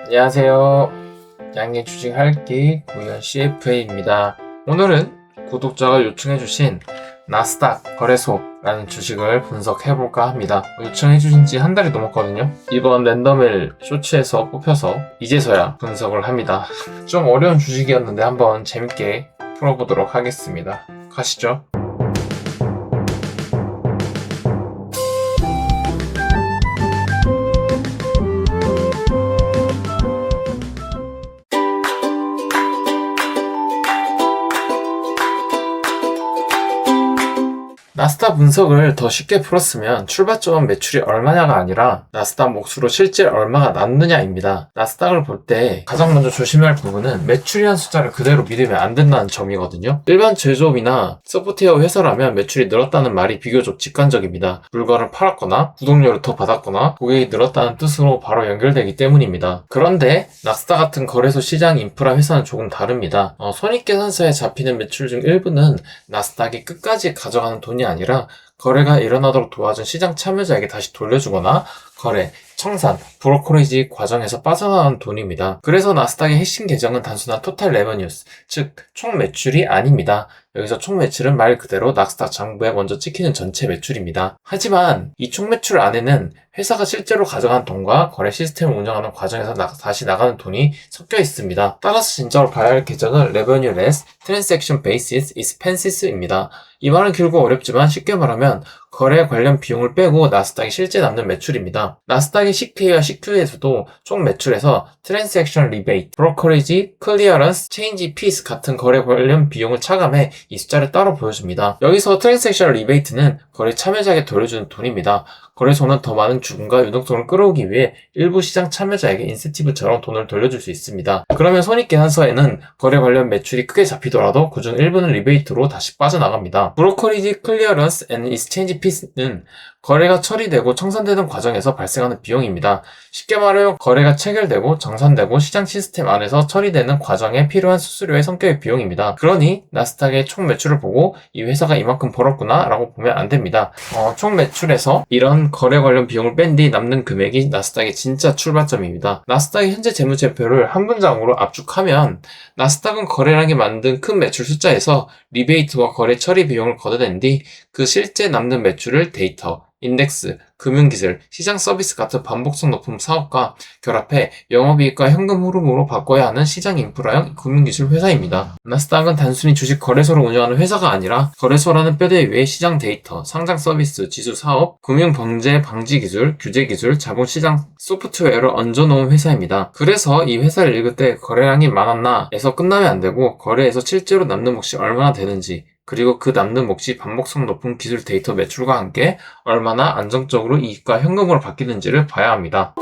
안녕하세요. 양의 주식 할기 구현 CFA입니다. 오늘은 구독자가 요청해주신 나스닥 거래소라는 주식을 분석해볼까 합니다. 요청해주신 지 한 달이 넘었거든요. 이번 랜덤일 쇼츠에서 뽑혀서 이제서야 분석을 합니다. 좀 어려운 주식이었는데 한번 재밌게 풀어보도록 하겠습니다. 가시죠. 나스닥 분석을 더 쉽게 풀었으면 출발점 매출이 얼마냐가 아니라 나스닥 몫으로 실제 얼마가 남느냐입니다. 나스닥을 볼 때 가장 먼저 조심해야 할 부분은 매출이라는 숫자를 그대로 믿으면 안 된다는 점이거든요. 일반 제조업이나 소프트웨어 회사라면 매출이 늘었다는 말이 비교적 직관적입니다. 물건을 팔았거나 구독료를 더 받았거나 고객이 늘었다는 뜻으로 바로 연결되기 때문입니다. 그런데 나스닥 같은 거래소 시장 인프라 회사는 조금 다릅니다. 손익계산서에 잡히는 매출 중 일부는 나스닥이 끝까지 가져가는 돈이 아니라 거래가 일어나도록 도와준 시장 참여자에게 다시 돌려주거나 거래, 청산, 브로커리지 과정에서 빠져나가는 돈입니다. 그래서 나스닥의 핵심 계정은 단순한 토탈 레버뉴스, 즉 총 매출이 아닙니다. 여기서 총 매출은 말 그대로 나스닥 장부에 먼저 찍히는 전체 매출입니다. 하지만 이 총 매출 안에는 회사가 실제로 가져간 돈과 거래 시스템을 운영하는 과정에서 다시 나가는 돈이 섞여 있습니다. 따라서 진짜로 봐야 할 계정은 Revenue Less Transaction Basis Expenses입니다. 이 말은 길고 어렵지만 쉽게 말하면 거래 관련 비용을 빼고 나스닥이 실제 남는 매출입니다. 나스닥의 CPA와 CQ에서도 총 매출에서 트랜잭션 리베이트, 브로커리지, 클리어런스, 체인지 피스 같은 거래 관련 비용을 차감해 이 숫자를 따로 보여줍니다. 여기서 트랜잭션 리베이트는 거래 참여자에게 돌려주는 돈입니다. 거래소는 더 많은 주금과 유동성을 끌어오기 위해 일부 시장 참여자에게 인센티브처럼 돈을 돌려줄 수 있습니다. 그러면 손익계산서에는 거래 관련 매출이 크게 잡히더라도 그중 일부는 리베이트로 다시 빠져나갑니다. 브로커리지, 클리어런스, 앤 익스체인지 피스는 거래가 처리되고 청산되는 과정에서 발생하는 비용입니다. 쉽게 말하면 거래가 체결되고 정산되고 시장 시스템 안에서 처리되는 과정에 필요한 수수료의 성격의 비용입니다. 그러니 나스닥의 총 매출을 보고 이 회사가 이만큼 벌었구나 라고 보면 안 됩니다. 총 매출에서 이런 거래 관련 비용을 뺀 뒤 남는 금액이 나스닥의 진짜 출발점입니다. 나스닥의 현재 재무제표를 한 문장으로 압축하면 나스닥은 거래량이 만든 큰 매출 숫자에서 리베이트와 거래 처리 비용을 걷어낸 뒤 그 실제 남는 매출을 데이터, 인덱스, 금융기술, 시장 서비스 같은 반복성 높은 사업과 결합해 영업이익과 현금 흐름으로 바꿔야 하는 시장 인프라형 금융기술 회사입니다. 나스닥은 단순히 주식 거래소를 운영하는 회사가 아니라 거래소라는 뼈대 위에 시장 데이터, 상장 서비스, 지수 사업, 금융 범죄 방지 기술, 규제 기술, 자본시장 소프트웨어를 얹어놓은 회사입니다. 그래서 이 회사를 읽을 때 거래량이 많았나 에서 끝나면 안 되고 거래에서 실제로 남는 몫이 얼마나 되는지 그리고 그 남는 몫이 반복성 높은 기술 데이터 매출과 함께 얼마나 안정적으로 이익과 현금으로 바뀌는지를 봐야 합니다.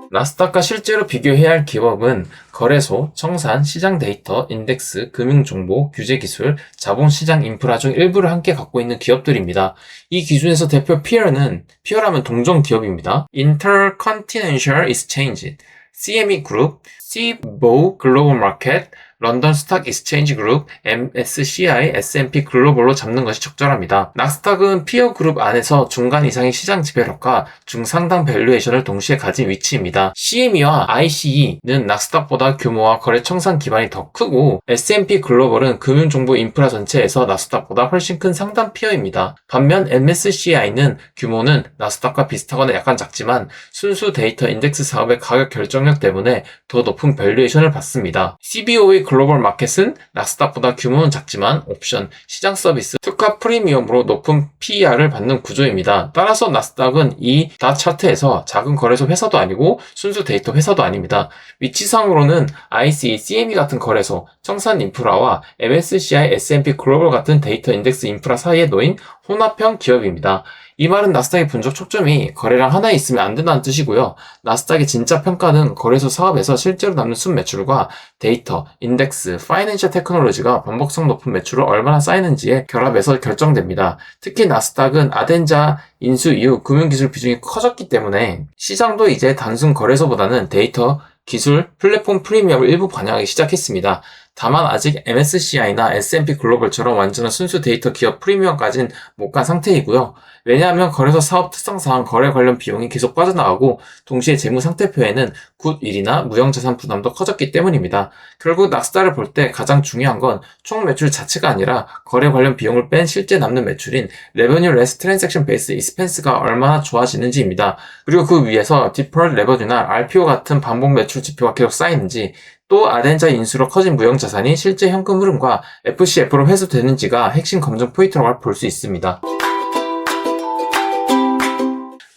나스닥과 실제로 비교해야 할 기업은 거래소, 청산, 시장 데이터, 인덱스, 금융정보, 규제기술, 자본시장 인프라 중 일부를 함께 갖고 있는 기업들입니다. 이 기준에서 대표 피어라면 동종 기업입니다. Intercontinental Exchange, CME 그룹, Cboe 글로벌 마켓, 런던 스탁 익스체인지 그룹, MSCI, S&P 글로벌로 잡는 것이 적절합니다. 나스닥은 피어 그룹 안에서 중간 이상의 시장 지배력과 중상당 밸류에이션을 동시에 가진 위치입니다. CME와 ICE는 나스닥보다 규모와 거래 청산 기반이 더 크고 S&P 글로벌은 금융정보 인프라 전체에서 나스닥보다 훨씬 큰 상단 피어입니다. 반면 MSCI는 규모는 나스닥과 비슷하거나 약간 작지만 순수 데이터 인덱스 사업의 가격 결정력 때문에 더 높은 밸류에이션을 받습니다. CBO의 글로벌 마켓은 나스닥보다 규모는 작지만 옵션, 시장 서비스, 특화 프리미엄으로 높은 PER을 받는 구조입니다. 따라서 나스닥은 이 다 차트에서 작은 거래소 회사도 아니고 순수 데이터 회사도 아닙니다. 위치상으로는 ICE, CME 같은 거래소, 청산 인프라와 MSCI, S&P 글로벌 같은 데이터 인덱스 인프라 사이에 놓인 혼합형 기업입니다. 이 말은 나스닥의 분석 초점이 거래량 하나에 있으면 안 된다는 뜻이고요. 나스닥의 진짜 평가는 거래소 사업에서 실제로 남는 순매출과 데이터, 인덱스, 파이낸셜 테크놀로지가 반복성 높은 매출을 얼마나 쌓이는지에 결합해서 결정됩니다. 특히 나스닥은 아덴자 인수 이후 금융기술 비중이 커졌기 때문에 시장도 이제 단순 거래소보다는 데이터, 기술, 플랫폼 프리미엄을 일부 반영하기 시작했습니다. 다만 아직 MSCI나 S&P 글로벌처럼 완전한 순수 데이터 기업 프리미엄까지는 못 간 상태이고요. 왜냐하면 거래소 사업 특성상 거래 관련 비용이 계속 빠져나가고 동시에 재무 상태표에는 굿윌이나 무형자산 부담도 커졌기 때문입니다. 결국 낙스닥을 볼 때 가장 중요한 건 총 매출 자체가 아니라 거래 관련 비용을 뺀 실제 남는 매출인 Revenue Less Transaction Based Expense가 얼마나 좋아지는지입니다. 그리고 그 위에서 Deferred Revenue나 RPO 같은 반복 매출 지표가 계속 쌓이는지, 또 아덴자 인수로 커진 무형자산이 실제 현금 흐름과 FCF로 회수되는지가 핵심 검증 포인트라고 볼 수 있습니다.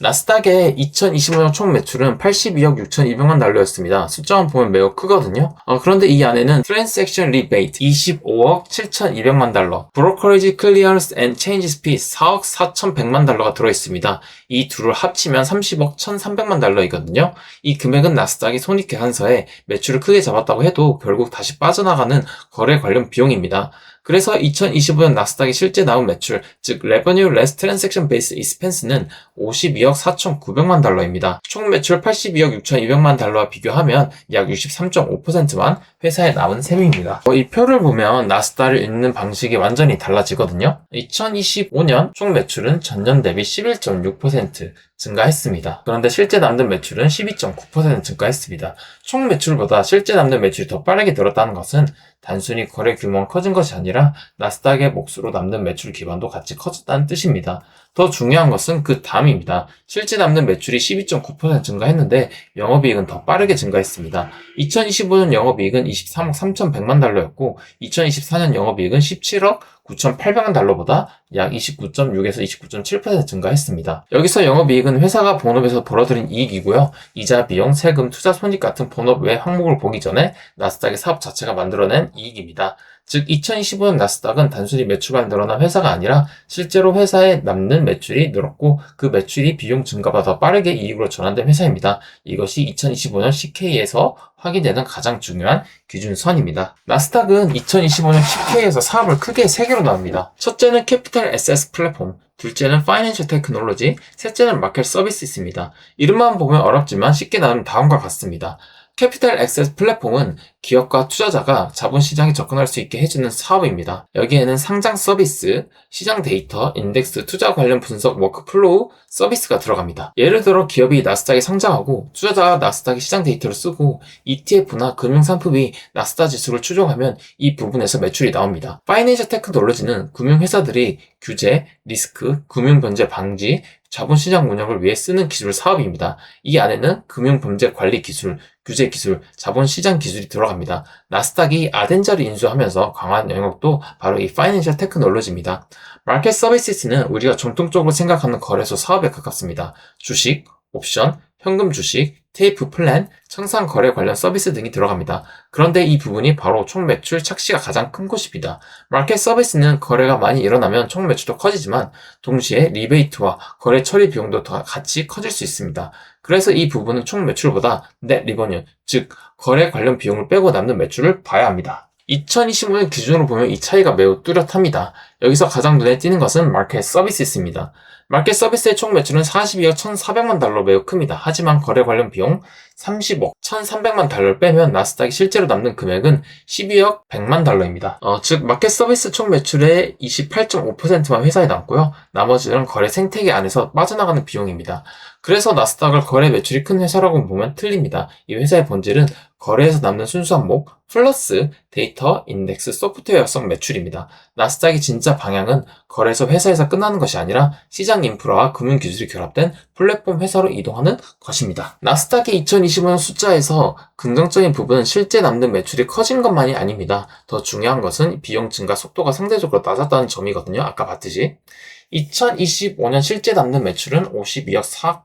나스닥의 2025년 총 매출은 82억 6,200만 달러였습니다. 숫자만 보면 매우 크거든요. 그런데 이 안에는 Transaction Rebate 25억 7,200만 달러, Brokerage Clearance and Changes Fee 4억 4,100만 달러가 들어있습니다. 이 둘을 합치면 30억 1,300만 달러이거든요. 이 금액은 나스닥이 손익계산서에 매출을 크게 잡았다고 해도 결국 다시 빠져나가는 거래 관련 비용입니다. 그래서 2025년 나스닥의 실제 나온 매출, 즉 Revenue Less Transaction Based Expense는 52억 4,900만 달러입니다. 총 매출 82억 6,200만 달러와 비교하면 약 63.5%만 회사에 남은 셈입니다. 이 표를 보면 나스닥을 읽는 방식이 완전히 달라지거든요. 2025년 총 매출은 전년 대비 11.6% 증가했습니다. 그런데 실제 남는 매출은 12.9% 증가했습니다. 총 매출보다 실제 남는 매출이 더 빠르게 늘었다는 것은 단순히 거래 규모가 커진 것이 아니라 나스닥의 몫으로 남는 매출 기반도 같이 커졌다는 뜻입니다. 더 중요한 것은 그 다음입니다. 실제 남는 매출이 12.9% 증가했는데 영업이익은 더 빠르게 증가했습니다. 2025년 영업이익은 23억 3,100만 달러였고 2024년 영업이익은 17억 9,800만 달러보다 약 29.6에서 29.7% 증가했습니다. 여기서 영업이익은 회사가 본업에서 벌어들인 이익이고요. 이자, 비용, 세금, 투자 손익 같은 본업 외 항목을 보기 전에 나스닥의 사업 자체가 만들어낸 이익입니다. 즉 2025년 나스닥은 단순히 매출만 늘어난 회사가 아니라 실제로 회사에 남는 매출이 늘었고 그 매출이 비용 증가보다 더 빠르게 이익으로 전환된 회사입니다. 이것이 2025년 CK에서 확인되는 가장 중요한 기준선입니다. 나스닥은 2025년 CK에서 사업을 크게 3개로 나눕니다. 첫째는 캐피탈 에셋 플랫폼, 둘째는 파이낸셜 테크놀로지, 셋째는 마켓 서비스입니다. 이름만 보면 어렵지만 쉽게 나누면 다음과 같습니다. 캐피탈 액세스 플랫폼은 기업과 투자자가 자본시장에 접근할 수 있게 해주는 사업입니다. 여기에는 상장 서비스, 시장 데이터, 인덱스, 투자 관련 분석, 워크플로우 서비스가 들어갑니다. 예를 들어 기업이 나스닥에 상장하고 투자자가 나스닥의 시장 데이터를 쓰고 ETF나 금융상품이 나스닥 지수를 추종하면 이 부분에서 매출이 나옵니다. 파이낸셜 테크놀로지는 금융회사들이 규제, 리스크, 금융변제 방지, 자본시장 운영을 위해 쓰는 기술 사업입니다. 이 안에는 금융범죄 관리 기술, 규제 기술, 자본시장 기술이 들어갑니다. 나스닥이 아덴자를 인수하면서 강화한 영역도 바로 이 파이낸셜 테크놀로지입니다. 마켓 서비스는 우리가 전통적으로 생각하는 거래소 사업에 가깝습니다. 주식, 옵션, 현금 주식, 테이프 플랜, 청산 거래 관련 서비스 등이 들어갑니다. 그런데 이 부분이 바로 총 매출 착시가 가장 큰 곳입니다. 마켓 서비스는 거래가 많이 일어나면 총 매출도 커지지만 동시에 리베이트와 거래 처리 비용도 더 같이 커질 수 있습니다. 그래서 이 부분은 총 매출보다 넷 리버뉴, 즉 거래 관련 비용을 빼고 남는 매출을 봐야 합니다. 2025년 기준으로 보면 이 차이가 매우 뚜렷합니다. 여기서 가장 눈에 띄는 것은 마켓 서비스입니다. 마켓 서비스의 총 매출은 42억 1,400만 달러 매우 큽니다. 하지만 거래 관련 비용 30억 1,300만 달러를 빼면 나스닥이 실제로 남는 금액은 12억 100만 달러입니다. 즉 마켓 서비스 총 매출의 28.5%만 회사에 남고요. 나머지는 거래 생태계 안에서 빠져나가는 비용입니다. 그래서 나스닥을 거래 매출이 큰 회사라고 보면 틀립니다. 이 회사의 본질은 거래에서 남는 순수 항목 플러스 데이터, 인덱스, 소프트웨어성 매출입니다. 나스닥의 진짜 방향은 거래소 회사에서 끝나는 것이 아니라 시장 인프라와 금융 기술이 결합된 플랫폼 회사로 이동하는 것입니다. 나스닥의 2025년 숫자에서 긍정적인 부분은 실제 남는 매출이 커진 것만이 아닙니다. 더 중요한 것은 비용 증가 속도가 상대적으로 낮았다는 점이거든요. 아까 봤듯이. 2025년 실제 남는 매출은 52억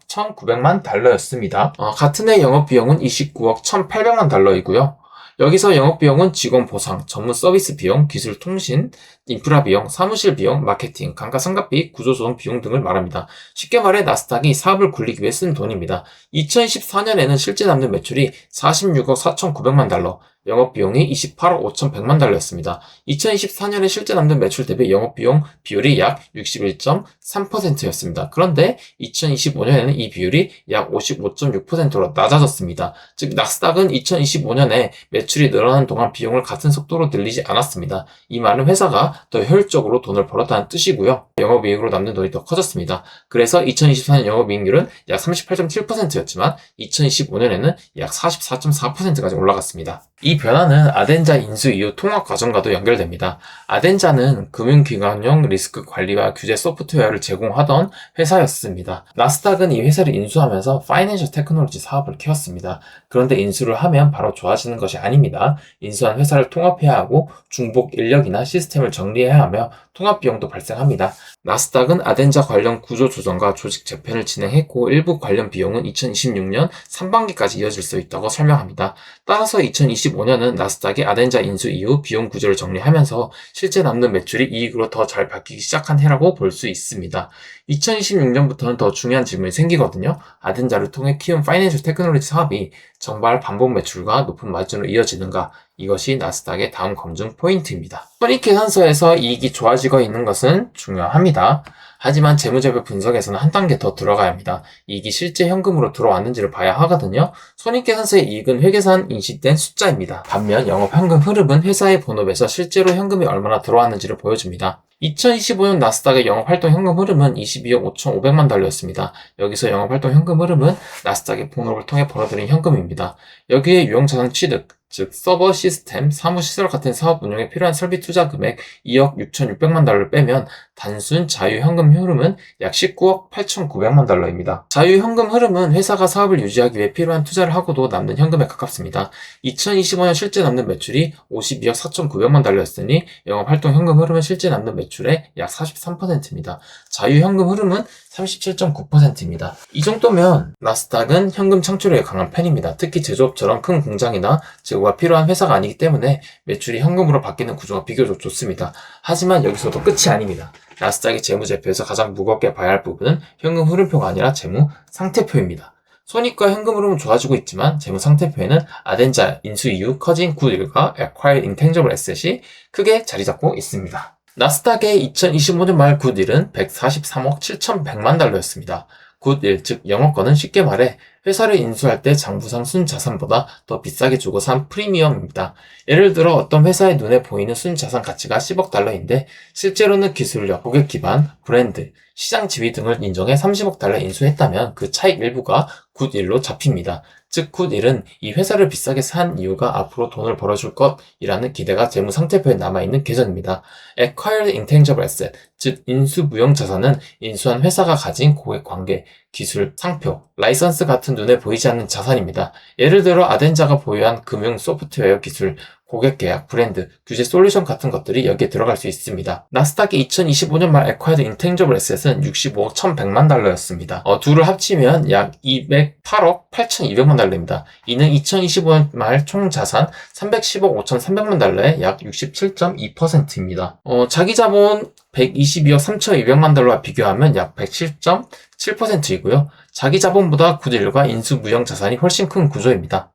4,900만 달러였습니다. 같은 해 영업비용은 29억 1,800만 달러이고요. 여기서 영업비용은 직원 보상, 전문 서비스 비용, 기술 통신, 인프라 비용, 사무실 비용, 마케팅, 감가상각비, 구조조정 비용 등을 말합니다. 쉽게 말해 나스닥이 사업을 굴리기 위해 쓴 돈입니다. 2014년에는 실제 남는 매출이 46억 4,900만 달러, 영업비용이 28억 5,100만 달러였습니다. 2024년에 실제 남는 매출 대비 영업비용 비율이 약 61.3%였습니다. 그런데 2025년에는 이 비율이 약 55.6%로 낮아졌습니다. 즉 나스닥은 2025년에 매출이 늘어나는 동안 비용을 같은 속도로 늘리지 않았습니다. 이 말은 회사가 더 효율적으로 돈을 벌었다는 뜻이고요. 영업이익으로 남는 돈이 더 커졌습니다. 그래서 2024년 영업이익률은 약 38.7%였지만 2025년에는 약 44.4%까지 올라갔습니다. 이 변화는 아덴자 인수 이후 통합 과정과도 연결됩니다. 아덴자는 금융기관용 리스크 관리와 규제 소프트웨어를 제공하던 회사였습니다. 나스닥은 이 회사를 인수하면서 파이낸셜 테크놀로지 사업을 키웠습니다. 그런데 인수를 하면 바로 좋아지는 것이 아닙니다. 인수한 회사를 통합해야 하고 중복 인력이나 시스템을 정리해야 하며 통합 비용도 발생합니다. 나스닥은 아덴자 관련 구조 조정과 조직 재편을 진행했고 일부 관련 비용은 2026년 상반기까지 이어질 수 있다고 설명합니다. 따라서 2025년은 나스닥이 아덴자 인수 이후 비용 구조를 정리하면서 실제 남는 매출이 이익으로 더 잘 바뀌기 시작한 해라고 볼 수 있습니다. 2026년부터는 더 중요한 질문이 생기거든요. 아덴자를 통해 키운 파이낸셜 테크놀로지 사업이 정말 반복 매출과 높은 마진으로 이어지는가? 이것이 나스닥의 다음 검증 포인트입니다. 손익계산서에서 이익이 좋아지고 있는 것은 중요합니다. 하지만 재무제표 분석에서는 한 단계 더 들어가야 합니다. 이익이 실제 현금으로 들어왔는지를 봐야 하거든요. 손익계산서의 이익은 회계산 인식된 숫자입니다. 반면 영업현금 흐름은 회사의 본업에서 실제로 현금이 얼마나 들어왔는지를 보여줍니다. 2025년 나스닥의 영업활동 현금 흐름은 22억 5,500만 달러였습니다. 여기서 영업활동 현금 흐름은 나스닥의 본업을 통해 벌어들인 현금입니다. 여기에 유형자산 취득, 즉 서버 시스템, 사무시설 같은 사업 운영에 필요한 설비 투자 금액 2억 6,600만 달러를 빼면 단순 자유현금 흐름은 약 19억 8,900만 달러입니다. 자유현금 흐름은 회사가 사업을 유지하기 위해 필요한 투자를 하고도 남는 현금에 가깝습니다. 2025년 실제 남는 매출이 52억 4,900만 달러였으니 영업활동 현금 흐름은 실제 남는 매출의 약 43%입니다. 자유현금 흐름은 37.9%입니다. 이 정도면 나스닥은 현금 창출에 강한 편입니다. 특히 제조업처럼 큰 공장이나 재고가 필요한 회사가 아니기 때문에 매출이 현금으로 바뀌는 구조가 비교적 좋습니다. 하지만 여기서도 끝이 아닙니다. 나스닥의 재무제표에서 가장 무겁게 봐야 할 부분은 현금 흐름표가 아니라 재무 상태표입니다. 손익과 현금 흐름은 좋아지고 있지만 재무 상태표에는 아덴자 인수 이후 커진 굿윌과 Acquired Intangible Asset이 크게 자리 잡고 있습니다. 나스닥의 2025년 말 굿윌은 143억 7,100만 달러였습니다. 굿윌, 즉 영업권은 쉽게 말해 회사를 인수할 때 장부상 순자산보다 더 비싸게 주고 산 프리미엄입니다. 예를 들어 어떤 회사의 눈에 보이는 순자산 가치가 10억 달러인데 실제로는 기술력, 고객 기반, 브랜드, 시장 지위 등을 인정해 30억 달러 인수했다면 그 차익 일부가 굿윌로 잡힙니다. 즉 굿윌은 이 회사를 비싸게 산 이유가 앞으로 돈을 벌어줄 것이라는 기대가 재무 상태표에 남아있는 계정입니다. Acquired Intangible Asset, 즉 인수 무형 자산은 인수한 회사가 가진 고객 관계, 기술, 상표, 라이선스 같은 눈에 보이지 않는 자산입니다. 예를 들어 아덴자가 보유한 금융 소프트웨어 기술, 고객 계약, 브랜드, 규제 솔루션 같은 것들이 여기에 들어갈 수 있습니다. 나스닥의 2025년 말 Acquired Intangible Asset은 65억 1,100만 달러였습니다. 둘을 합치면 약 208억 8,200만 달러입니다. 이는 2025년 말 총 자산 310억 5,300만 달러의 약 67.2%입니다. 자기 자본 122억 3,200만 달러와 비교하면 약 107.7%이고요. 자기 자본보다 굿윌과 인수 무형 자산이 훨씬 큰 구조입니다.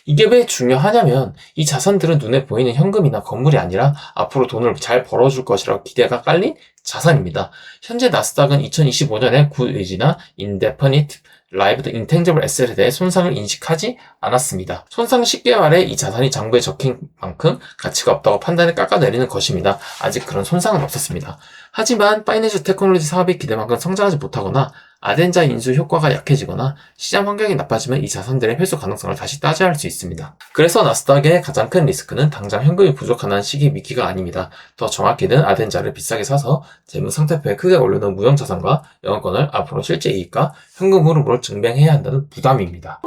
이게 왜 중요하냐면 이 자산들은 눈에 보이는 현금이나 건물이 아니라 앞으로 돈을 잘 벌어줄 것이라고 기대가 깔린 자산입니다. 현재 나스닥은 2025년에 굿윌이나 Indefinite Lived Intangible Asset에 대해 손상을 인식하지 않았습니다. 손상 쉽게 말해 이 자산이 장부에 적힌 만큼 가치가 없다고 판단해 깎아내리는 것입니다. 아직 그런 손상은 없었습니다. 하지만 파이낸셜 테크놀로지 사업이 기대만큼 성장하지 못하거나 아덴자 인수 효과가 약해지거나 시장 환경이 나빠지면 이 자산들의 회수 가능성을 다시 따져야 할 수 있습니다. 그래서 나스닥의 가장 큰 리스크는 당장 현금이 부족하다는 시기 미기가 아닙니다. 더 정확히는 아덴자를 비싸게 사서 재무 상태표에 크게 올려놓은 무형 자산과 영업권을 앞으로 실제 이익과 현금 흐름으로 증명해야 한다는 부담입니다.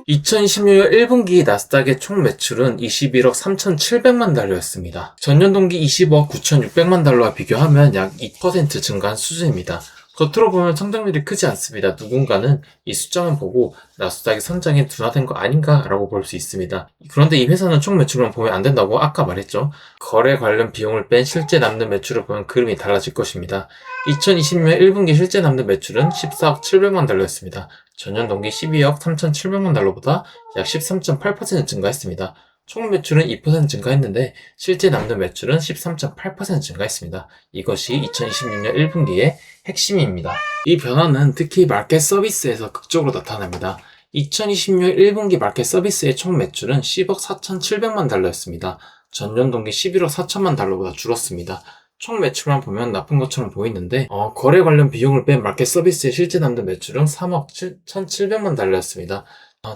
2016년 1분기 나스닥의 총 매출은 21억 3,700만 달러였습니다. 전년 동기 20억 9,600만 달러와 비교하면 약 2% 증가한 수준입니다. 겉으로 보면 성장률이 크지 않습니다. 누군가는 이 숫자만 보고 나스닥이 성장이 둔화된 거 아닌가 라고 볼 수 있습니다. 그런데 이 회사는 총 매출만 보면 안 된다고 아까 말했죠. 거래 관련 비용을 뺀 실제 남는 매출을 보면 그림이 달라질 것입니다. 2020년 1분기 실제 남는 매출은 14억 700만 달러였습니다. 전년 동기 12억 3,700만 달러보다 약 13.8% 증가했습니다. 총 매출은 2% 증가했는데 실제 남는 매출은 13.8% 증가했습니다. 이것이 2026년 1분기의 핵심입니다. 이 변화는 특히 마켓 서비스에서 극적으로 나타납니다. 2026년 1분기 마켓 서비스의 총 매출은 10억 4,700만 달러였습니다. 전년 동기 11억 4천만 달러보다 줄었습니다. 총 매출만 보면 나쁜 것처럼 보이는데 거래 관련 비용을 뺀 마켓 서비스의 실제 남는 매출은 3억 7,700만 달러였습니다.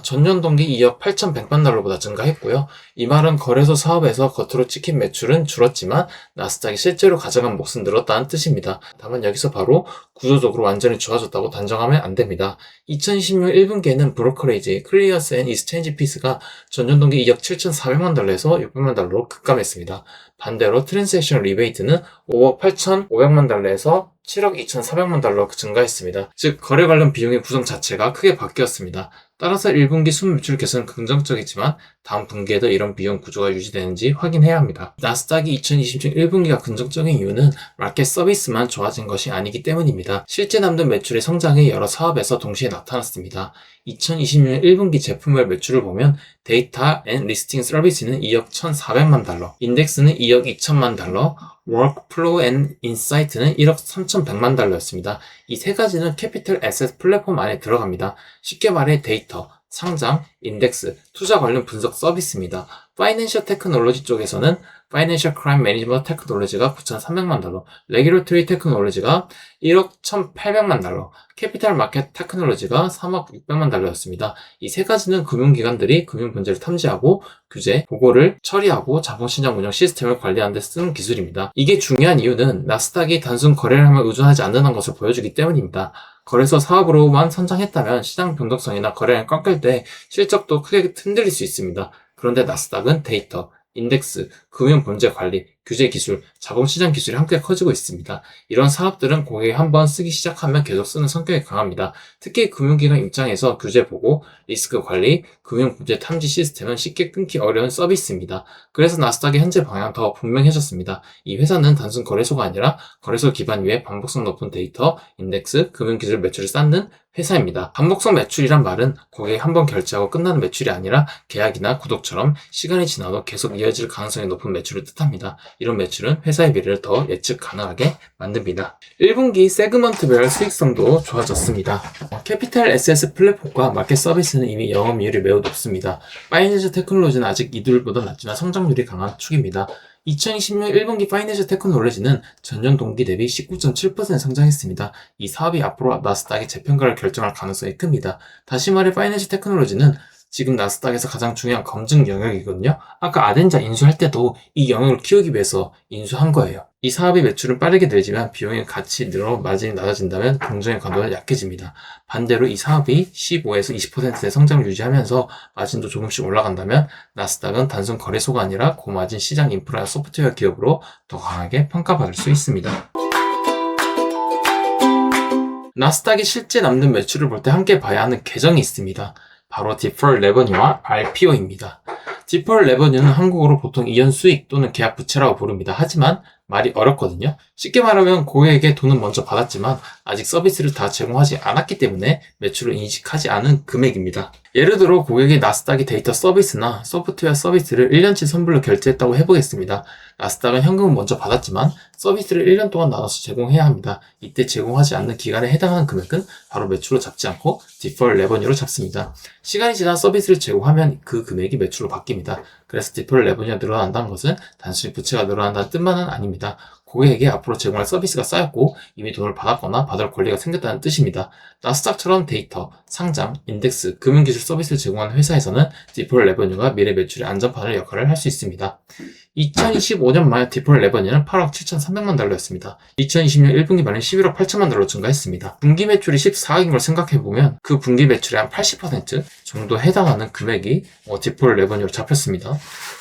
전년 동기 2억 8,100만 달러보다 증가했고요. 이 말은 거래소 사업에서 겉으로 찍힌 매출은 줄었지만 나스닥이 실제로 가져간 몫은 늘었다는 뜻입니다. 다만 여기서 바로 구조적으로 완전히 좋아졌다고 단정하면 안 됩니다. 2026년 1분기에는 브로커레이지, 클리어스 앤 익스체인지 피스가 전년 동기 2억 7,400만 달러에서 600만 달러로 급감했습니다. 반대로 트랜잭션 리베이트는 5억 8,500만 달러에서 7억 2,400만 달러 증가했습니다. 즉 거래 관련 비용의 구성 자체가 크게 바뀌었습니다. 따라서 1분기 순매출 개선은 긍정적이지만 다음 분기에도 이런 비용 구조가 유지되는지 확인해야 합니다. 나스닥이 2020년 1분기가 긍정적인 이유는 마켓 서비스만 좋아진 것이 아니기 때문입니다. 실제 남는 매출의 성장이 여러 사업에서 동시에 나타났습니다. 2020년 1분기 제품별 매출을 보면 데이터 앤 리스팅 서비스는 2억 1,400만 달러, 인덱스는 2억 2천만 달러, 워크플로우 앤 인사이트는 1억 3,100만 달러였습니다. 이 세 가지는 캐피털 애셋 플랫폼 안에 들어갑니다. 쉽게 말해 데이터, 상장, 인덱스, 투자 관련 분석 서비스입니다. 파이낸셜 테크놀로지 쪽에서는 파이낸셜 크라임 매니지먼트 테크놀로지가 9,300만 달러, 레귤레토리 테크놀로지가 1억 1,800만 달러, 캐피탈 마켓 테크놀로지가 3억 600만 달러였습니다. 이 세 가지는 금융기관들이 금융문제를 탐지하고 규제, 보고를 처리하고 자본시장 운영 시스템을 관리하는 데 쓰는 기술입니다. 이게 중요한 이유는 나스닥이 단순 거래를 하면 의존하지 않는다는 것을 보여주기 때문입니다. 거래소 사업으로만 선정했다면 시장 변동성이나 거래량이 꺾일 때 실적도 크게 흔들릴 수 있습니다. 그런데 나스닥은 데이터, 인덱스, 금융 본제 관리, 규제 기술, 자본시장 기술이 함께 커지고 있습니다. 이런 사업들은 고객이 한번 쓰기 시작하면 계속 쓰는 성격이 강합니다. 특히 금융기관 입장에서 규제 보고, 리스크 관리, 금융 문제 탐지 시스템은 쉽게 끊기 어려운 서비스입니다. 그래서 나스닥의 현재 방향은 더 분명해졌습니다. 이 회사는 단순 거래소가 아니라 거래소 기반 위에 반복성 높은 데이터, 인덱스, 금융기술 매출을 쌓는 회사입니다. 반복성 매출이란 말은 고객이 한번 결제하고 끝나는 매출이 아니라 계약이나 구독처럼 시간이 지나도 계속 이어질 가능성이 높은 매출을 뜻합니다. 이런 매출은 회사의 미래를 더 예측 가능하게 만듭니다. 1분기 세그먼트별 수익성도 좋아졌습니다. 캐피탈 SS 플랫폼과 마켓 서비스는 이미 영업이율이 매우 높습니다. 파이낸셜 테크놀로지는 아직 이들보다 낮지만 성장률이 강한 축입니다. 2020년 1분기 파이낸셜 테크놀로지는 전년 동기 대비 19.7% 성장했습니다. 이 사업이 앞으로 나스닥의 재평가를 결정할 가능성이 큽니다. 다시 말해 파이낸셜 테크놀로지는 지금 나스닥에서 가장 중요한 검증 영역이거든요. 아까 아덴자 인수할 때도 이 영역을 키우기 위해서 인수한 거예요. 이 사업의 매출은 빠르게 늘지만 비용이 같이 늘어 마진이 낮아진다면 공정의 강도는 약해집니다. 반대로 이 사업이 15에서 20%의 성장을 유지하면서 마진도 조금씩 올라간다면 나스닥은 단순 거래소가 아니라 고마진 시장 인프라 소프트웨어 기업으로 더 강하게 평가받을 수 있습니다. 나스닥이 실제 남는 매출을 볼 때 함께 봐야 하는 계정이 있습니다. 바로 디펄 레버뉴와 RPO입니다. 디펄 레버뉴는 한국어로 보통 이연 수익 또는 계약 부채라고 부릅니다. 하지만 말이 어렵거든요. 쉽게 말하면 고객에게 돈은 먼저 받았지만 아직 서비스를 다 제공하지 않았기 때문에 매출을 인식하지 않은 금액입니다. 예를 들어 고객이 나스닥이 데이터 서비스나 소프트웨어 서비스를 1년치 선불로 결제했다고 해보겠습니다. 나스닥은 현금을 먼저 받았지만 서비스를 1년 동안 나눠서 제공해야 합니다. 이때 제공하지 않는 기간에 해당하는 금액은 바로 매출로 잡지 않고 디펄 레버뉴로 잡습니다. 시간이 지나 서비스를 제공하면 그 금액이 매출로 바뀝니다. 그래서 디펄 레버뉴가 늘어난다는 것은 단순히 부채가 늘어난다는 뜻만은 아닙니다. 고객에게 앞으로 제공할 서비스가 쌓였고 이미 돈을 받았거나 받을 권리가 생겼다는 뜻입니다. 나스닥처럼 데이터, 상장, 인덱스, 금융기술 서비스를 제공하는 회사에서는 디펄 레버뉴가 미래 매출의 안전판을 역할을 할 수 있습니다. 2025년 말 디펄 레버뉴는 8억 7,300만 달러였습니다. 2020년 1분기 말에 11억 8천만 달러 증가했습니다. 분기 매출이 14억인 걸 생각해보면 그 분기 매출의 한 80% 정도 해당하는 금액이 디펄 레버뉴로 잡혔습니다.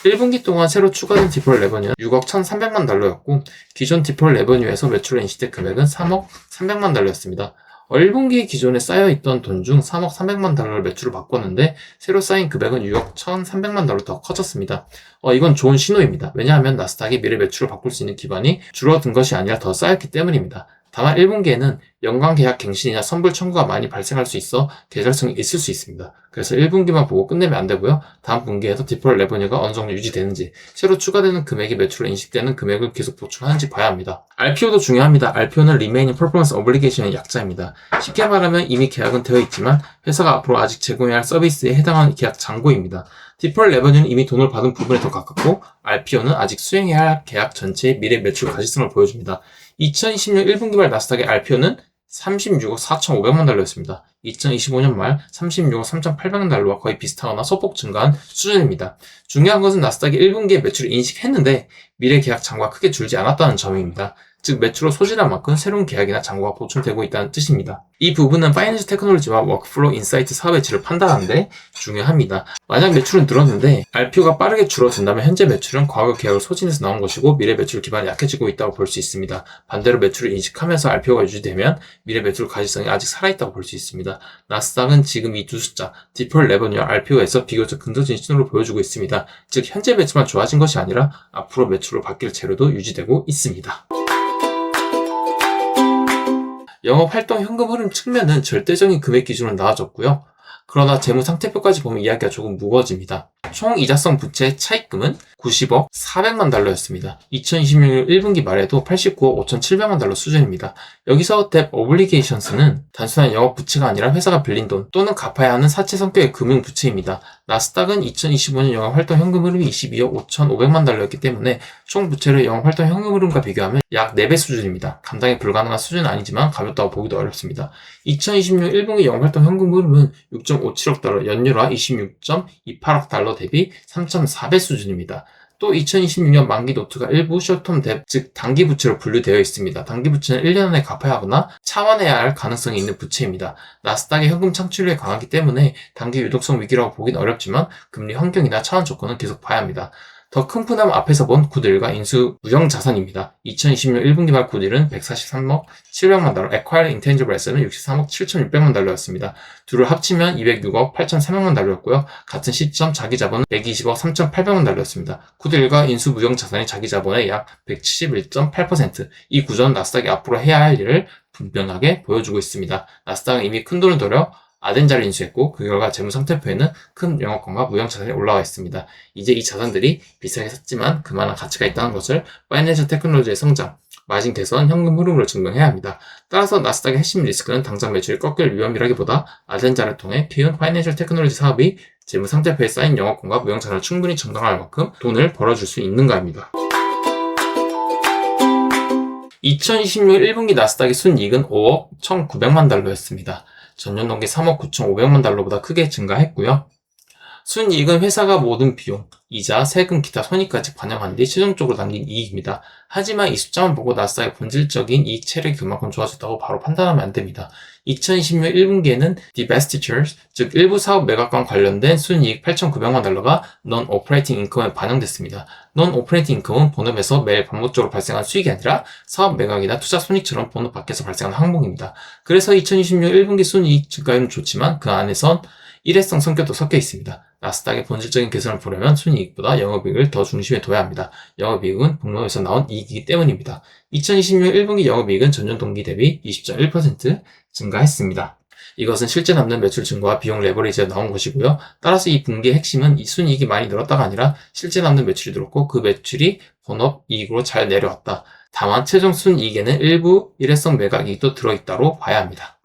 1분기 동안 새로 추가된 디펄 레버뉴는 6억 1,300만 달러였고 기존 디펄 레버뉴에서 매출로 인식된 금액은 3억 300만 달러였습니다. 1분기 기존에 쌓여있던 돈 중 3억 300만 달러를 매출을 바꿨는데 새로 쌓인 금액은 6억 1,300만 달러 더 커졌습니다. 이건 좋은 신호입니다. 왜냐하면 나스닥이 미래 매출을 바꿀 수 있는 기반이 줄어든 것이 아니라 더 쌓였기 때문입니다. 다만 1분기에는 연간 계약 갱신이나 선불 청구가 많이 발생할 수 있어 계절성이 있을 수 있습니다. 그래서 1분기만 보고 끝내면 안 되고요. 다음 분기에도 디펄 레버뉴가 어느 정도 유지되는지, 새로 추가되는 금액이 매출로 인식되는 금액을 계속 보충하는지 봐야 합니다. RPO도 중요합니다. RPO는 Remaining Performance Obligation의 약자입니다. 쉽게 말하면 이미 계약은 되어 있지만 회사가 앞으로 아직 제공해야 할 서비스에 해당하는 계약 잔고입니다. 디펄 레버뉴는 이미 돈을 받은 부분에 더 가깝고 RPO는 아직 수행해야 할 계약 전체의 미래 매출 가시성을 보여줍니다. 2020년 1분기 말 나스닥의 RPO는 36억 4,500만 달러였습니다. 2025년 말 36억 3,800만 달러와 거의 비슷하거나 소폭 증가한 수준입니다. 중요한 것은 나스닥이 1분기에 매출을 인식했는데 미래 계약 잔고가 크게 줄지 않았다는 점입니다. 즉 매출로 소진한 만큼 새로운 계약이나 잔고가 보충되고 있다는 뜻입니다. 이 부분은 파이낸셜 테크놀로지와 워크플로우 인사이트 사업의 질을 판단하는데 중요합니다. 만약 매출은 늘었는데 RPO가 빠르게 줄어든다면 현재 매출은 과거 계약을 소진해서 나온 것이고 미래 매출 기반이 약해지고 있다고 볼 수 있습니다. 반대로 매출을 인식하면서 RPO가 유지되면 미래 매출 가시성이 아직 살아있다고 볼 수 있습니다. 나스닥은 지금 이 두 숫자, 디펄 레버뉴와 RPO에서 비교적 긍정적인 신호를 보여주고 있습니다. 즉 현재 매출만 좋아진 것이 아니라 앞으로 매출로 바뀔 재료도 유지되고 있습니다. 영업활동 현금 흐름 측면은 절대적인 금액 기준으로 나아졌고요. 그러나 재무상태표까지 보면 이야기가 조금 무거워집니다. 총 이자성 부채 차입금은 90억 400만 달러였습니다. 2026년 1분기 말에도 89억 5,700만 달러 수준입니다. 여기서 debt obligations는 단순한 영업 부채가 아니라 회사가 빌린 돈 또는 갚아야 하는 사채 성격의 금융 부채입니다. 나스닥은 2025년 영업활동 현금 흐름이 22억 5,500만 달러였기 때문에 총 부채를 영업활동 현금 흐름과 비교하면 약 4배 수준입니다. 감당이 불가능한 수준은 아니지만 가볍다고 보기도 어렵습니다. 2026년 1분기 영업활동 현금 흐름은 6.57억 달러, 연율화 26.28억 달러 대비 3.4배 수준입니다. 또 2026년 만기 노트가 일부 숏텀 뎁, 즉 단기 부채로 분류되어 있습니다. 단기 부채는 1년 안에 갚아야 하거나 차환해야 할 가능성이 있는 부채입니다. 나스닥의 현금 창출력이 강하기 때문에 단기 유동성 위기라고 보긴 어렵지만 금리 환경이나 차환 조건은 계속 봐야 합니다. 더 큰 푸남 앞에서 본 굿윌과 인수 무형 자산입니다. 2020년 1분기 말 굿윌은 143억 700만 달러, Acquired Intangible Asset은 63억 7,600만 달러였습니다. 둘을 합치면 206억 8,300만 달러였고요. 같은 시점 자기 자본은 120억 3,800만 달러였습니다. 굿윌과 인수 무형 자산이 자기 자본의 약 171.8%. 이 구조는 나스닥이 앞으로 해야 할 일을 분명하게 보여주고 있습니다. 나스닥은 이미 큰 돈을 들여 아덴자를 인수했고 그 결과 재무상태표에는 큰 영업권과 무형자산이 올라와 있습니다. 이제 이 자산들이 비싸게 샀지만 그만한 가치가 있다는 것을 파이낸셜 테크놀로지의 성장, 마진 개선, 현금 흐름으로 증명해야 합니다. 따라서 나스닥의 핵심 리스크는 당장 매출이 꺾일 위험이라기보다 아덴자를 통해 키운 파이낸셜 테크놀로지 사업이 재무상태표에 쌓인 영업권과 무형자산을 충분히 정당화할 만큼 돈을 벌어줄 수 있는가입니다. 2026년 1분기 나스닥의 순이익은 5억 1,900만 달러였습니다. 전년 동기 3억 9,500만 달러보다 크게 증가했고요. 순이익은 회사가 모든 비용, 이자, 세금, 기타 손익까지 반영한 뒤 최종적으로 남긴 이익입니다. 하지만 이 숫자만 보고 나스닥의 본질적인 이익 체력이 그만큼 좋아졌다고 바로 판단하면 안 됩니다. 2020년 1분기에는 divestitures, 즉 일부 사업 매각과 관련된 순이익 8,900만 달러가 non-operating income에 반영됐습니다. non-operating income은 본업에서 매일 반복적으로 발생한 수익이 아니라 사업 매각이나 투자 손익처럼 본업 밖에서 발생하는 항목입니다. 그래서 2020년 1분기 순이익 증가율은 좋지만 그 안에선 일회성 성격도 섞여 있습니다. 나스닥의 본질적인 개선을 보려면 순이익보다 영업이익을 더 중심에 둬야 합니다. 영업이익은 본업에서 나온 이익이기 때문입니다. 2020년 1분기 영업이익은 전년 동기 대비 20.1% 증가했습니다. 이것은 실제 남는 매출 증가와 비용 레버리지가 나온 것이고요. 따라서 이 분기의 핵심은 이 순이익이 많이 늘었다가 아니라 실제 남는 매출이 늘었고 그 매출이 본업 이익으로 잘 내려왔다. 다만 최종 순이익에는 일부 일회성 매각 이익도 들어있다로 봐야 합니다.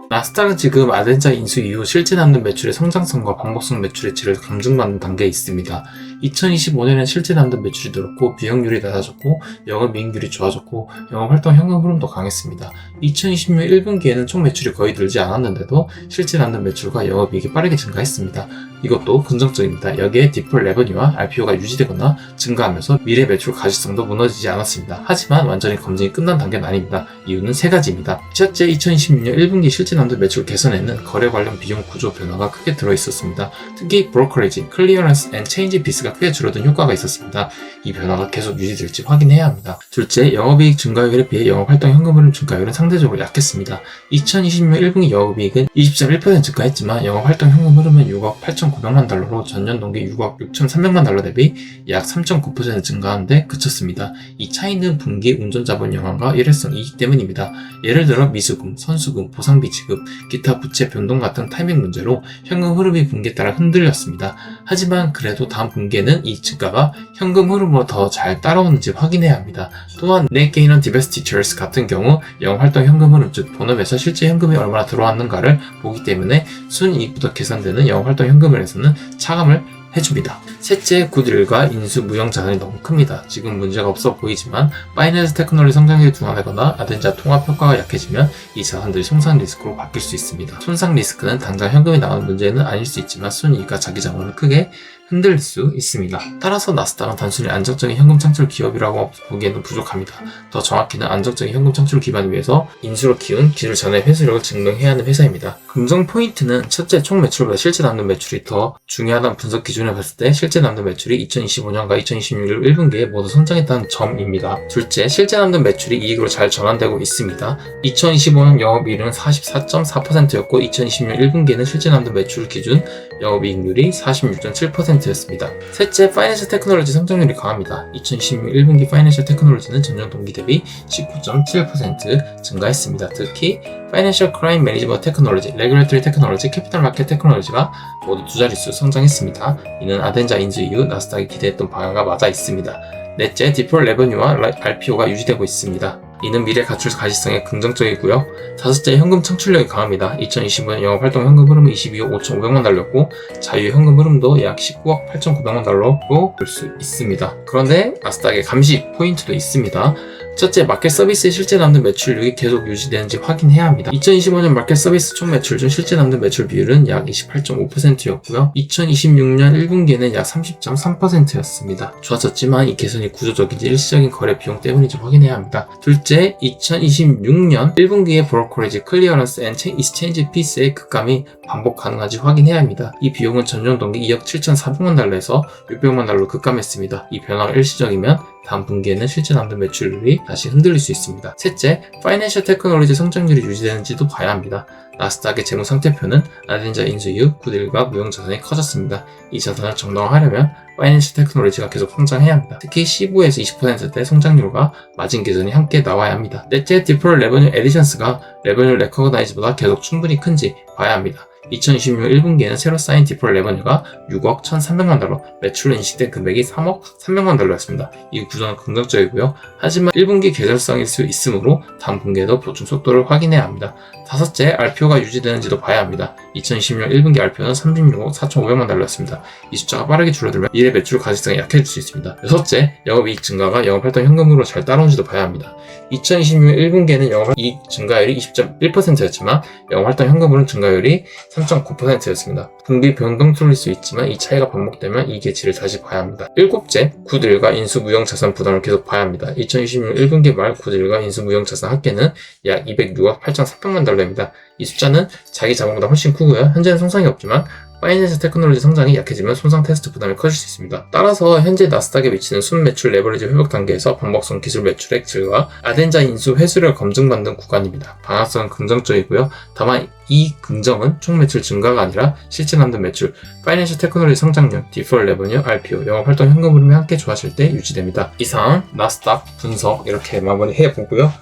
나스닥은 지금 아덴자 인수 이후 실제 남는 매출의 성장성과 방법성 매출의 질을 검증받는 단계에 있습니다. 2025년엔 실제 남는 매출이 늘었고 비용률이 낮아졌고 영업이익률이 좋아졌고 영업활동 현금 흐름도 강했습니다. 2026년 1분기에는 총 매출이 거의 늘지 않았는데도 실제 남는 매출과 영업이익이 빠르게 증가했습니다. 이것도 긍정적입니다. 여기에 디펄 레버뉴와 RPO가 유지되거나 증가하면서 미래 매출 가시성도 무너지지 않았습니다. 하지만 완전히 검증이 끝난 단계는 아닙니다. 이유는 세 가지입니다. 첫째, 2026년 1분기 실제 남는 매출 개선에는 거래 관련 비용 구조 변화가 크게 들어있었습니다. 특히 브로커리지, 클리어런스 앤 체인지 비스가 크게 줄어든 효과가 있었습니다. 이 변화가 계속 유지될지 확인해야 합니다. 둘째, 영업이익 증가율에 비해 영업활동 현금 흐름 증가율은 상대적으로 약했습니다. 2026년 1분기 영업이익은 20.1% 증가했지만 영업활동 현금 흐름은 6억 8,900만 달러로 전년 동기 6억 6,300만 달러 대비 약 3.9% 증가하는데 그쳤습니다. 이 차이는 분기 운전자본 영향과 일회성 이익 때문입니다. 예를 들어 미수금, 선수금, 보상비 지급, 기타 부채 변동 같은 타이밍 문제로 현금 흐름이 분기에 따라 흔들렸습니다. 하지만 그래도 다음 분기에는 2분기에는 이 증가가 현금 흐름으로 더 잘 따라오는지 확인해야 합니다. 또한 Net Gain on Divestitures 같은 경우 영업활동 현금 흐름, 즉 본업에서 실제 현금이 얼마나 들어왔는가를 보기 때문에 순이익부터 계산되는 영업활동 현금을에서는 차감을 해줍니다. 셋째, 굿윌과 인수 무형 자산이 너무 큽니다. 지금 문제가 없어 보이지만 파이낸스 테크놀로지 성장률이 둔화되거나 아덴자 통합 효과가 약해지면 이 자산들이 손상 리스크로 바뀔 수 있습니다. 손상 리스크는 당장 현금이 나오는 문제는 아닐 수 있지만 순이익과 자기 자본을 크게 흔들릴 수 있습니다. 따라서 나스닥은 단순히 안정적인 현금 창출 기업이라고 보기에는 부족합니다. 더 정확히는 안정적인 현금 창출을 기반 위해서 인수로 키운 기술 전의 회수력을 증명해야 하는 회사입니다. 긍정 포인트는 첫째, 총 매출보다 실제 남는 매출이 더 중요하다는 분석 기준을 봤을 때 실제 남는 매출이 2025년과 2026년 1분기에 모두 성장했다는 점입니다. 둘째, 실제 남는 매출이 이익으로 잘 전환되고 있습니다. 2025년 영업이익률은 44.4%였고 2026년 1분기에는 실제 남는 매출 기준 영업이익률이 46.7%였습니다. 셋째, 파이낸셜 테크놀로지 성장률이 강합니다. 2026년 1분기 파이낸셜 테크놀로지는 전년 동기 대비 19.7% 증가했습니다. 특히 파이낸셜 크라임 매니지먼트 테크놀로지, 레귤레이터리 테크놀로지, 캐피탈 마켓 테크놀로지가 모두 두 자릿수 성장했습니다. 이는 아덴자 인수 이후 나스닥이 기대했던 방향과 맞아 있습니다. 넷째, 디폴 레버뉴와 RPO가 유지되고 있습니다. 이는 미래 가출 가시성에 긍정적이고요. 다섯째, 현금 창출력이 강합니다. 2025년 영업활동 현금 흐름은 22억 5,500만 달러였고 자유 현금 흐름도 약 19억 8,900만 달러로 볼 수 있습니다. 그런데 나스닥의 감시 포인트도 있습니다. 첫째, 마켓 서비스의 실제 남는 매출률이 계속 유지되는지 확인해야 합니다. 2025년 마켓 서비스 총 매출 중 실제 남는 매출 비율은 약 28.5%였고요. 2026년 1분기에는 약 30.3%였습니다. 좋아졌지만 이 개선이 구조적인지 일시적인 거래 비용 때문인지 확인해야 합니다. 둘째, 2026년 1분기의 브로커리지 클리어런스 앤 익스체인지 피스의 급감이 반복 가능한지 확인해야 합니다. 이 비용은 전년 동기 2억 7,400만 달러에서 600만 달러로 급감했습니다. 이 변화가 일시적이면 다음 분기에는 실제 남는 매출률이 다시 흔들릴 수 있습니다. 셋째, 파이낸셜 테크놀로지 성장률이 유지되는지도 봐야 합니다. 나스닥의 재무 상태표는 아덴자 인수 이후 굿윌과 무형 자산이 커졌습니다. 이 자산을 정당화하려면 파이낸셜 테크놀로지가 계속 성장해야 합니다. 특히 15에서 20%대 성장률과 마진 개선이 함께 나와야 합니다. 넷째, 디폴 레버뉴 에디션스가 레버뉴 레커그나이즈보다 계속 충분히 큰지 봐야 합니다. 2026년 1분기에는 새로 쌓인 디폴 레버뉴가 6억 1,300만 달러, 매출로 인식된 금액이 3억 300만 달러였습니다. 이 구조는 긍정적이고요. 하지만 1분기 계절성일 수 있으므로 다음 분기에도 보충 속도를 확인해야 합니다. 다섯째, RPO가 유지되는지도 봐야 합니다. 2026년 1분기 RPO는 36억 4,500만 달러였습니다. 이 숫자가 빠르게 줄어들면 미래 매출 가시성이 약해질 수 있습니다. 여섯째, 영업이익 증가가 영업활동 현금으로 잘 따라오는지도 봐야 합니다. 2026년 1분기에는 영업이익 증가율이 20.1%였지만 영업활동 현금흐름 증가율이 3.9%였습니다. 분기 변동률일 수 있지만 이 차이가 반복되면 이익의 질을 다시 봐야 합니다. 일곱째, 굿윌과 인수 무형 자산 부담을 계속 봐야 합니다. 2026년 1분기 말 굿윌과 인수 무형 자산 합계는 약 206억 8,400만 달러입니다. 이 숫자는 자기 자본보다 훨씬 크고요. 현재는 손상이 없지만 파이낸셜 테크놀로지 성장이 약해지면 손상 테스트 부담이 커질 수 있습니다. 따라서 현재 나스닥에 위치는 순매출 레버리지 회복 단계에서 방법성 기술 매출액 질과 아덴자 인수 회수를 검증받는 구간입니다. 방향성은 긍정적이고요. 다만 이 긍정은 총 매출 증가가 아니라 실제 남는 매출, 파이낸셜 테크놀로지 성장률, 디폴 레버뉴, RPO, 영업활동 현금 흐름이 함께 좋아질 때 유지됩니다. 이상 나스닥 분석 이렇게 마무리해 보고요.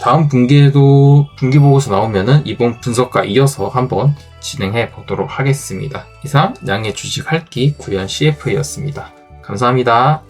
다음 분기에도 분기 보고서 나오면은 이번 분석과 이어서 한번 진행해 보도록 하겠습니다. 이상 양의 주식 할기 구현 CFA였습니다. 감사합니다.